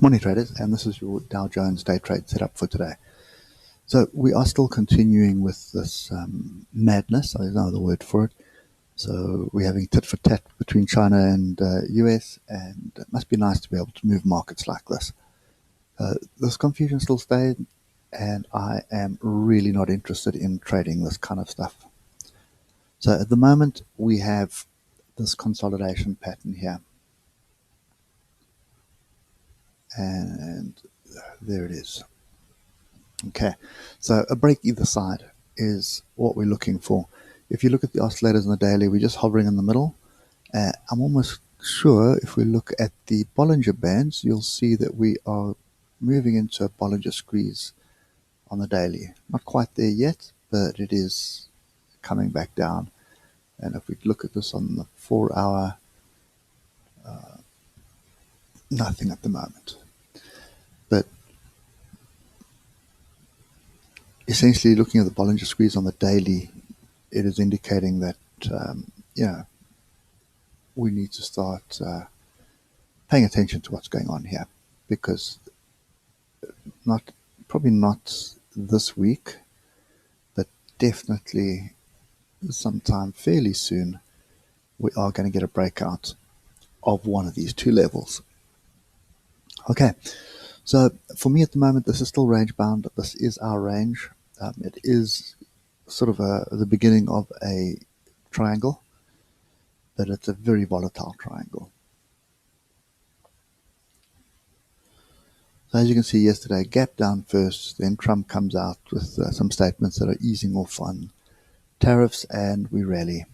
Morning traders, and this is your Dow Jones day trade setup for today. So we are still continuing with this madness. There's no other word for it. So we're having tit for tat between China and US, and it must be nice to be able to move markets like this. This confusion still stays, and I am really not interested in trading this kind of stuff. So at the moment we have this consolidation pattern here, and there it is. Okay, so a break either side is what we're looking for. If you look at the oscillators in the daily, we're just hovering in the middle. I'm almost sure if we look at the Bollinger Bands, you'll see that we are moving into a Bollinger Squeeze on the daily. Not quite there yet, but it is coming back down. And if we look at this on the 4 hour, nothing at the moment. But essentially looking at the Bollinger Squeeze on the daily, it is indicating that, you know, we need to start paying attention to what's going on here, because probably not this week, but definitely sometime fairly soon, we are going to get a breakout of one of these two levels. Okay, so for me at the moment, this is still range bound. This is our range. It is sort of the beginning of a triangle, but it's a very volatile triangle. So as you can see yesterday, gap down first, then Trump comes out with some statements that are easing off on tariffs, and we rally.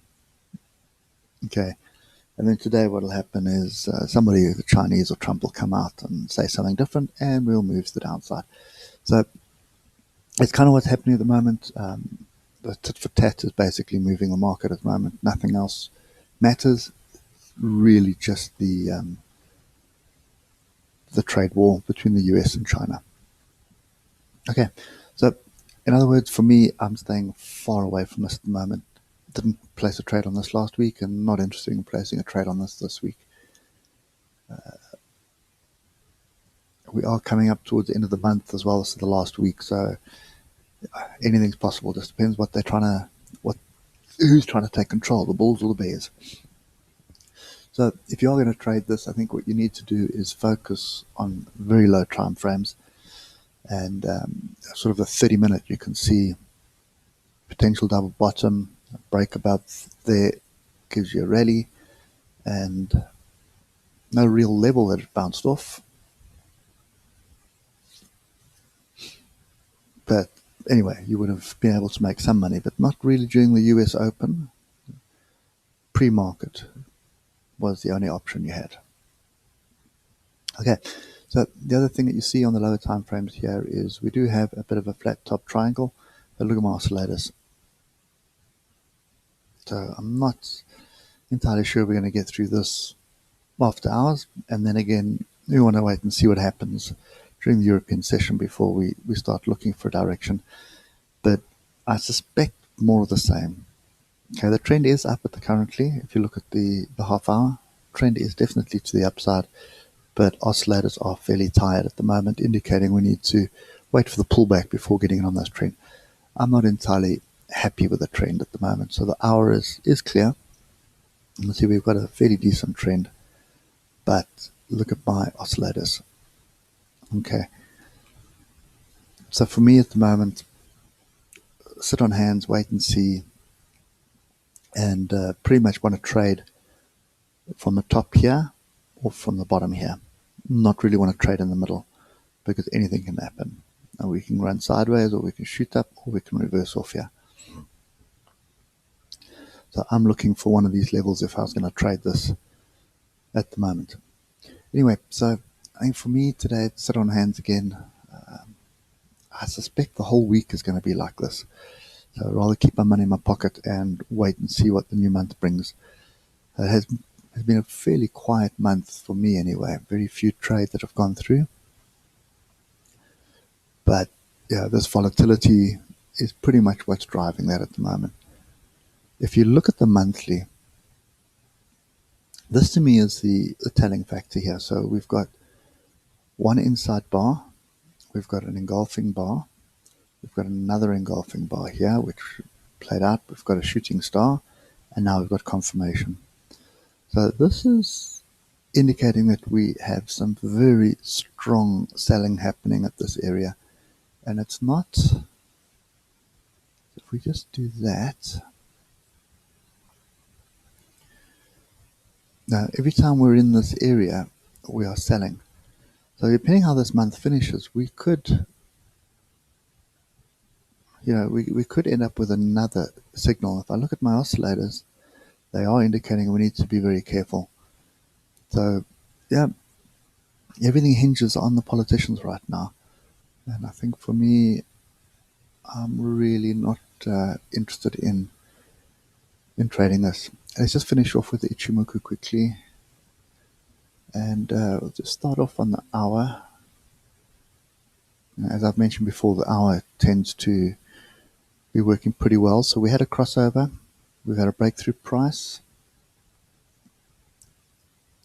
Okay, and then today what will happen is somebody, the Chinese or Trump, will come out and say something different, and we'll move to the downside. So it's kind of what's happening at the moment. The tit for tat is basically moving the market at the moment. Nothing else matters. Really, just the trade war between the US and China. Okay, so in other words, for me, I'm staying far away from this at the moment. Didn't place a trade on this last week, and not interested in placing a trade on this week. We are coming up towards the end of the month as well as the last week, so anything's possible. Just depends what they're trying to, who's trying to take control, the bulls or the bears. So if you are going to trade this, I think what you need to do is focus on very low time frames, and sort of a 30-minute. You can see potential double bottom, break above there, gives you a rally, and no real level that it bounced off. But anyway, you would have been able to make some money, but not really during the US Open. Pre-market was the only option you had. Okay, so the other thing that you see on the lower time frames here is we do have a bit of a flat top triangle. But look at my oscillators. So I'm not entirely sure we're going to get through this after hours, and then again, we want to wait and see what happens during the European session before we start looking for direction. But I suspect more of the same. Okay, the trend is up at the currently. If you look at the half hour, trend is definitely to the upside, but oscillators are fairly tired at the moment, indicating we need to wait for the pullback before getting in on this trend. I'm not entirely happy with the trend at the moment, so the hour is clear. You can see we've got a fairly decent trend, but look at my oscillators. Okay, so for me at the moment, sit on hands, wait and see, and pretty much want to trade from the top here or from the bottom here. Not really want to trade in the middle, because anything can happen. And we can run sideways, or we can shoot up, or we can reverse off here. So I'm looking for one of these levels if I was going to trade this at the moment. Anyway, so I think for me today, sit on hands again. I suspect the whole week is going to be like this. So I'd rather keep my money in my pocket and wait and see what the new month brings. It has been a fairly quiet month for me anyway. Very few trades that have gone through. But yeah, this volatility is pretty much what's driving that at the moment. If you look at the monthly, this to me is the telling factor here. So we've got one inside bar, we've got an engulfing bar, we've got another engulfing bar here, which played out, we've got a shooting star, and now we've got confirmation. So this is indicating that we have some very strong selling happening at this area. And it's not, if we just do that, now every time we're in this area, we are selling. So depending how this month finishes, we could, we could end up with another signal. If I look at my oscillators, they are indicating we need to be very careful. So, yeah, everything hinges on the politicians right now. And I think for me, I'm really not interested in trading this. Let's just finish off with the ichimoku quickly. And we'll just start off on the hour. As I've mentioned before, the hour tends to be working pretty well. So we had a crossover. We've had a breakthrough price.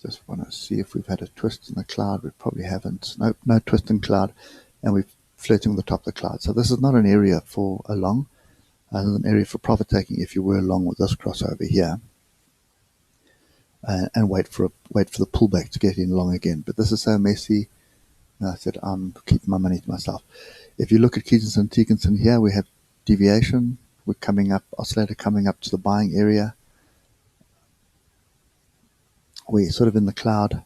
Just want to see if we've had a twist in the cloud. We probably haven't. Nope, no twist in cloud. And we're flirting with the top of the cloud. So this is not an area for a long. This is an area for profit taking if you were long with this crossover here. And wait for the pullback to get in long again. But this is so messy. I said I'm keeping my money to myself. If you look at Keatonson and Teakinson here, we have deviation. We're coming up, oscillator coming up to the buying area. We're sort of in the cloud.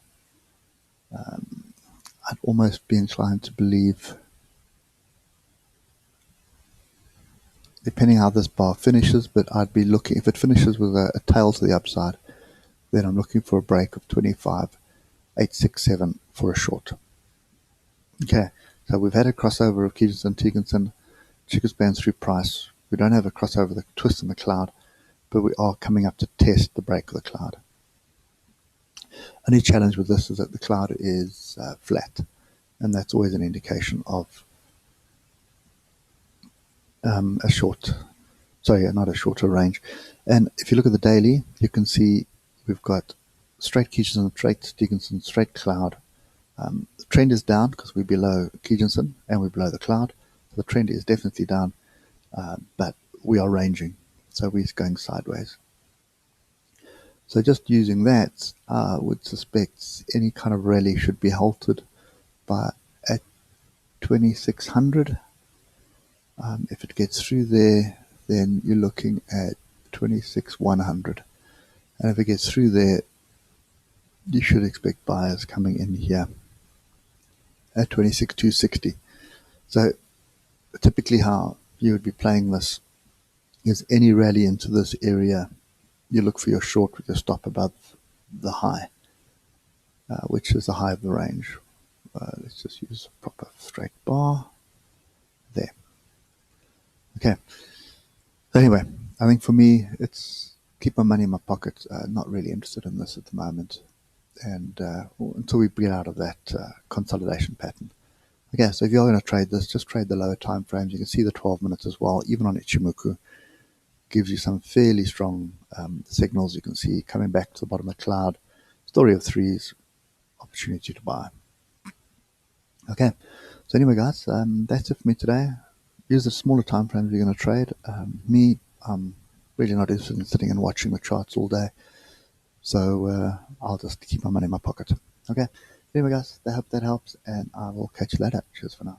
I'd almost be inclined to believe, depending how this bar finishes, but I'd be looking, if it finishes with a tail to the upside, then I'm looking for a break of 25,867 for a short. Okay, so we've had a crossover of Keatonson and Teakinson, Chickers band through price. We don't have a crossover, the twist in the cloud, but we are coming up to test the break of the cloud. Only challenge with this is that the cloud is flat, and that's always an indication of not a shorter range. And if you look at the daily, you can see we've got straight Keatonson, straight Teakinson, straight cloud. The trend is down because we're below Keatonson and we're below the cloud. So the trend is definitely down, but we are ranging, so we're going sideways. So just using that, I would suspect any kind of rally should be halted at 2600. If it gets through there, then you're looking at 26,100. And if it gets through there, you should expect buyers coming in here at 26,260. So typically how you would be playing this is any rally into this area, you look for your short with your stop above the high, which is the high of the range. Let's just use a proper straight bar there. Okay. So anyway, I think for me, it's keep my money in my pocket. Not really interested in this at the moment, and until we get out of that consolidation pattern. Okay, so if you're going to trade this, just trade the lower time frames. You can see the 12 minutes as well, even on ichimoku. Gives you some fairly strong signals. You can see coming back to the bottom of the cloud, story of threes, opportunity to buy. Okay, so anyway, guys, that's it for me today. Use the smaller time frames you're going to trade. I'm really not interested in sitting and watching the charts all day, so I'll just keep my money in my pocket. Okay, anyway, guys, I hope that helps, and I will catch you later. Cheers for now.